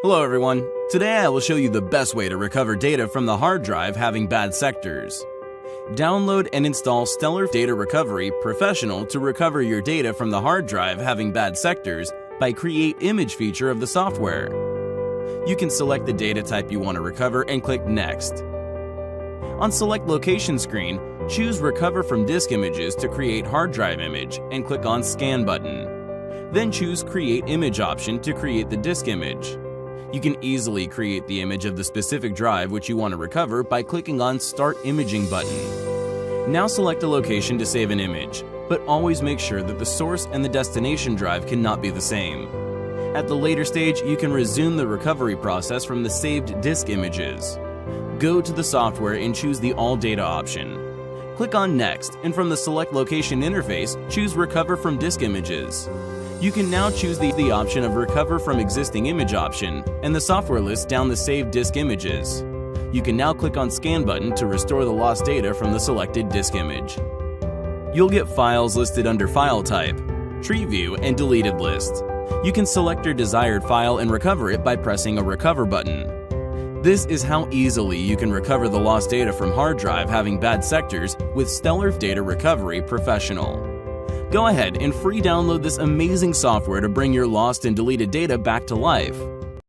Hello everyone, today I will show you the best way to recover data from the hard drive having bad sectors. Download and install Stellar Data Recovery Professional to recover your data from the hard drive having bad sectors by Create Image feature of the software. You can select the data type you want to recover and click Next. On Select Location screen, choose Recover from Disk Images to create hard drive image and click on Scan button. Then choose Create Image option to create the disk image. You can easily create the image of the specific drive which you want to recover by clicking on Start Imaging button. Now select a location to save an image, but always make sure that the source and the destination drive cannot be the same. At the later stage, you can resume the recovery process from the saved disk images. Go to the software and choose the All Data option. Click on Next, and from the Select Location interface, choose Recover from Disk Images. You can now choose the option of Recover from Existing Image option, and the software lists down the saved disk images. You can now click on Scan button to restore the lost data from the selected disk image. You'll get files listed under File Type, Tree View, and Deleted List. You can select your desired file and recover it by pressing a Recover button. This is how easily you can recover the lost data from hard drive having bad sectors with Stellar Data Recovery Professional. Go ahead and free download this amazing software to bring your lost and deleted data back to life.